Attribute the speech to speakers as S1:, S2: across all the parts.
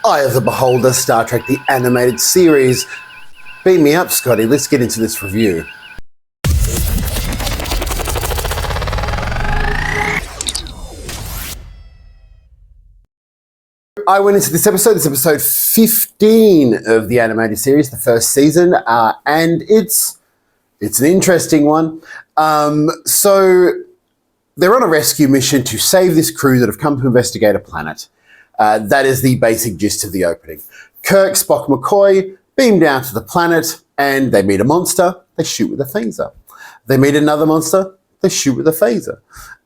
S1: Eye of the Beholder, Star Trek the Animated Series. Beam me up, Scotty. Let's get into this review. I went into this episode 15 of the animated series, the first season, and it's an interesting one. So they're on a rescue mission to save this crew that have come to investigate a planet. That is the basic gist of the opening. Kirk, Spock, McCoy beam down to the planet and they meet a monster. They shoot with a phaser. They meet another monster. They shoot with a phaser.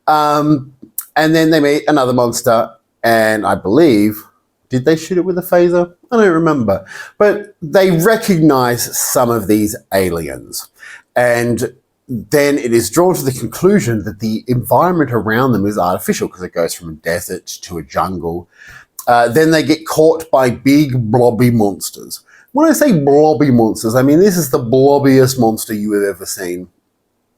S1: And then they meet another monster, and I believe, did they shoot it with a phaser? I don't remember. But they recognize some of these aliens. And then it is drawn to the conclusion that the environment around them is artificial because it goes from a desert to a jungle. Then they get caught by big blobby monsters. When I say blobby monsters, I mean this is the blobbiest monster you have ever seen.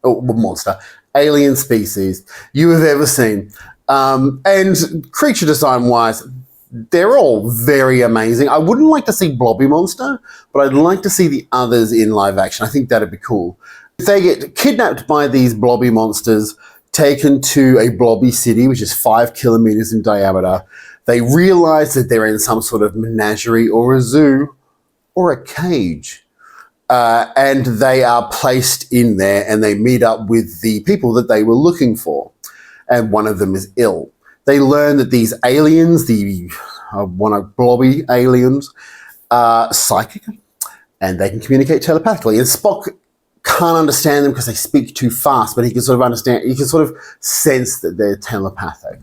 S1: Oh, monster. Alien species you have ever seen. And creature design-wise, they're all very amazing. I wouldn't like to see Blobby Monster, but I'd like to see the others in live action. I think that'd be cool. They get kidnapped by these blobby monsters, taken to a blobby city, which is 5 kilometers in diameter. They realize that they're in some sort of menagerie or a zoo or a cage. And they are placed in there and they meet up with the people that they were looking for. And one of them is ill. They learn that these aliens, the blobby aliens, are psychic and they can communicate telepathically. And Spock can't understand them because they speak too fast, but he can sort of understand, he can sort of sense that they're telepathic.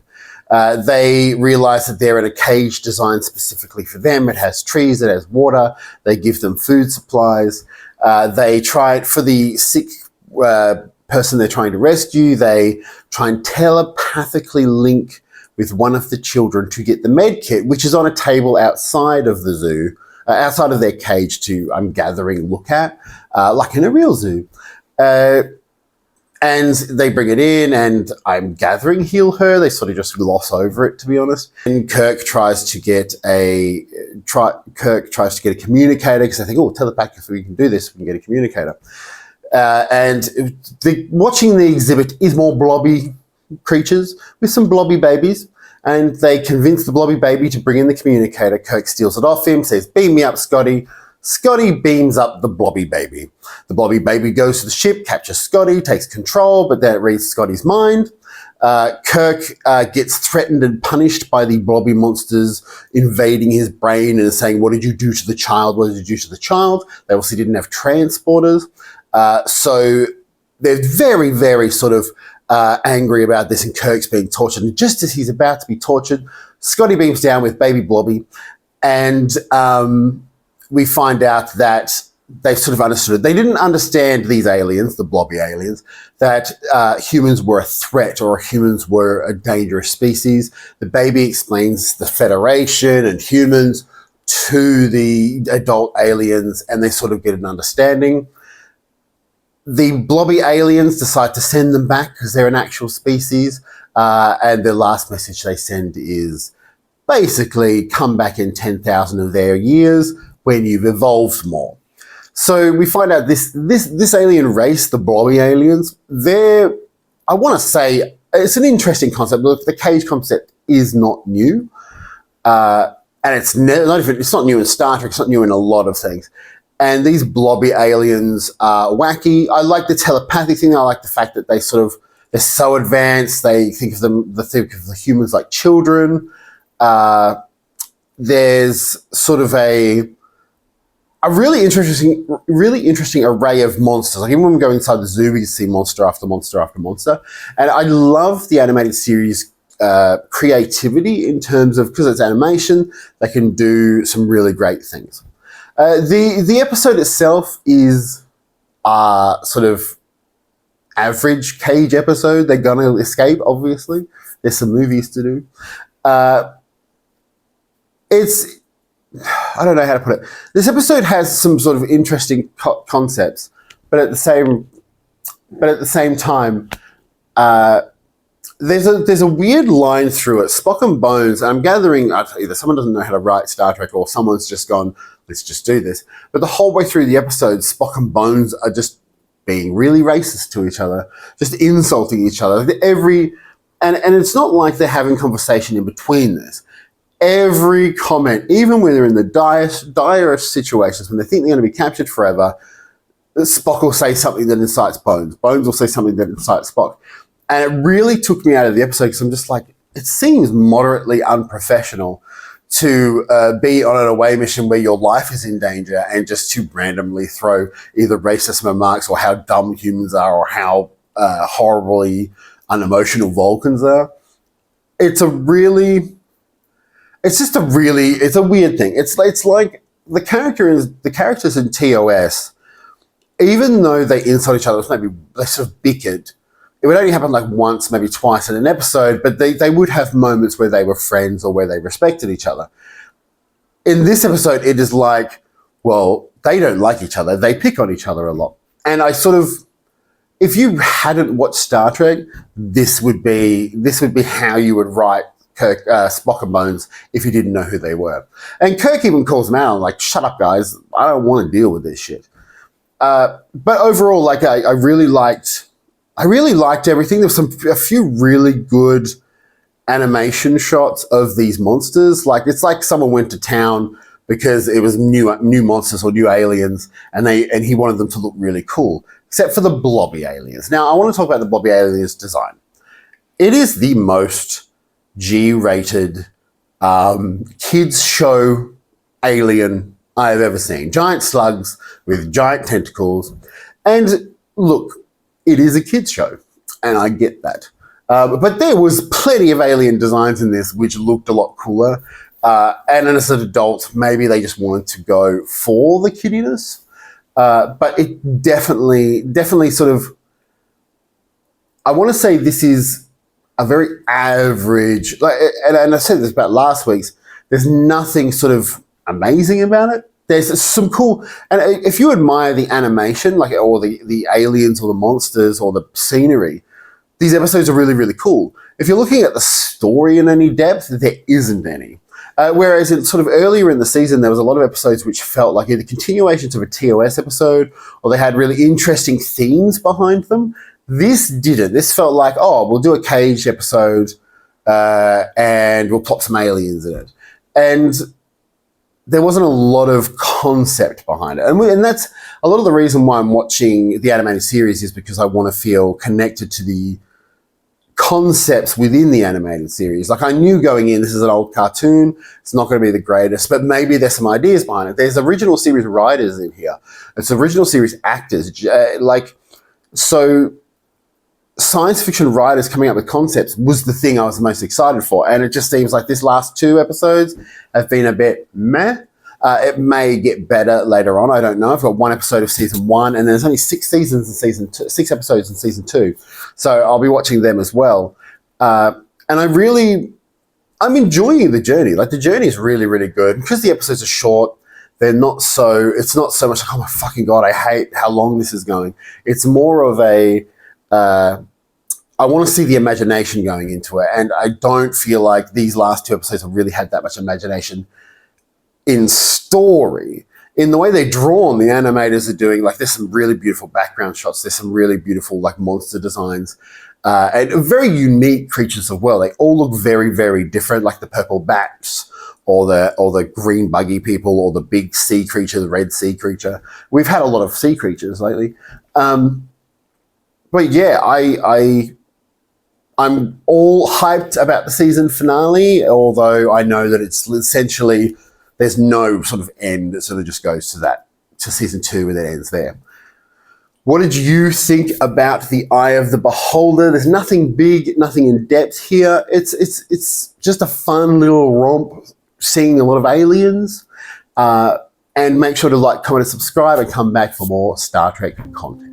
S1: They realize that they're in a cage designed specifically for them. It has trees, it has water. They give them food supplies. They try it for the sick person they're trying to rescue. They try and telepathically link with one of the children to get the med kit, which is on a table outside of the zoo, outside of their cage to, I'm gathering, look at, like in a real zoo. And they bring it in and I'm gathering heal her. They sort of just gloss over it, to be honest. And Kirk tries to get a communicator because I think, oh, telepathically we can do this, we can get a communicator. Watching the exhibit is more blobby creatures with some blobby babies, and they convince the blobby baby to bring in the communicator. Kirk steals it off him, says, beam me up, Scotty. Scotty beams up the blobby baby. The blobby baby goes to the ship, captures Scotty, takes control, but then it reads Scotty's mind. Kirk gets threatened and punished by the blobby monsters invading his brain and saying, what did you do to the child? What did you do to the child? They obviously didn't have transporters. So they're very, very sort of angry about this, and Kirk's being tortured. And just as he's about to be tortured, Scotty beams down with baby Blobby, and we find out that they've sort of understood it. They didn't understand these aliens, the blobby aliens, that humans were a threat or humans were a dangerous species. The baby explains the Federation and humans to the adult aliens, and they sort of get an understanding. The blobby aliens decide to send them back because they're an actual species, and the last message they send is basically come back in 10,000 of their years when you've evolved more. So we find out this alien race, the blobby aliens, I want to say, it's an interesting concept. Look, the cage concept is not new, and it's not new in Star Trek, it's not new in a lot of things. And these blobby aliens are wacky. I like the telepathic thing. I like the fact that they're so advanced. They think of the humans like children. There's sort of a really interesting array of monsters. Like even when we go inside the zoo, we can see monster after monster after monster. And I love the animated series creativity in terms of, because it's animation, they can do some really great things. The episode itself is sort of average cage episode. They're gonna escape, obviously. There's some movies to do. I don't know how to put it. This episode has some sort of interesting concepts, but at the same time, there's a weird line through it. Spock and Bones, I'm gathering either someone doesn't know how to write Star Trek or someone's just gone, let's just do this. But the whole way through the episode, Spock and Bones are just being really racist to each other, just insulting each other. And it's not like they're having conversation in between this. Every comment, even when they're in the direst situations, when they think they're going to be captured forever, Spock will say something that incites Bones. Bones will say something that incites Spock. And it really took me out of the episode because I'm just like, it seems moderately unprofessional to be on an away mission where your life is in danger and just to randomly throw either racist remarks or how dumb humans are or how horribly unemotional Vulcans are. It's a weird thing. It's like the characters in TOS, even though they insult each other, maybe they sort of bickered. It would only happen like once, maybe twice in an episode, but they would have moments where they were friends or where they respected each other. In this episode, it is like, well, they don't like each other. They pick on each other a lot. And I sort of, if you hadn't watched Star Trek, this would be how you would write Kirk, Spock and Bones if you didn't know who they were. And Kirk even calls them out, like, shut up, guys. I don't want to deal with this shit. But overall, like, I really liked everything. There was a few really good animation shots of these monsters. Like, it's like someone went to town because it was new monsters or new aliens, and he wanted them to look really cool, except for the Blobby aliens. Now, I want to talk about the Blobby aliens design. It is the most G-rated kids show alien I've ever seen. Giant slugs with giant tentacles. And look, it is a kids show, and I get that. But there was plenty of alien designs in this which looked a lot cooler. And as an adult, maybe they just wanted to go for the kiddiness. But it definitely sort of, I want to say this is a very average, and I said this about last week's, there's nothing sort of amazing about it. There's some cool, and if you admire the animation, like, or the aliens or the monsters or the scenery, these episodes are really, really cool. If you're looking at the story in any depth, there isn't any. Whereas in sort of earlier in the season, there was a lot of episodes which felt like either continuations of a TOS episode or they had really interesting themes behind them. This didn't. This felt like, oh, we'll do a caged episode and we'll plop some aliens in it. And there wasn't a lot of concept behind it. And that's a lot of the reason why I'm watching the animated series, is because I want to feel connected to the concepts within the animated series. Like, I knew going in, this is an old cartoon, it's not going to be the greatest, but maybe there's some ideas behind it. There's original series writers in here. It's original series actors. So science fiction writers coming up with concepts was the thing I was most excited for. And it just seems like this last 2 episodes have been a bit meh. It may get better later on. I don't know. I've got 1 episode of season 1, and there's only 6 episodes in season 2. So I'll be watching them as well. And I'm enjoying the journey. Like, the journey is really, really good. Because the episodes are short, it's not so much like, oh my fucking God, I hate how long this is going. It's more of a, I want to see the imagination going into it. And I don't feel like these last 2 episodes have really had that much imagination in story. In the way they're drawn, the animators are doing, like, there's some really beautiful background shots. There's some really beautiful, like, monster designs. And very unique creatures as well. They all look very, very different, like the purple bats or the green buggy people or the big sea creature, the red sea creature. We've had a lot of sea creatures lately. But yeah, I'm all hyped about the season finale, although I know that it's essentially, there's no sort of end. It sort of just goes to season 2 and then ends there. What did you think about The Eye of the Beholder? There's nothing big, nothing in depth here. It's just a fun little romp, seeing a lot of aliens. And make sure to like, comment, and subscribe, and come back for more Star Trek content.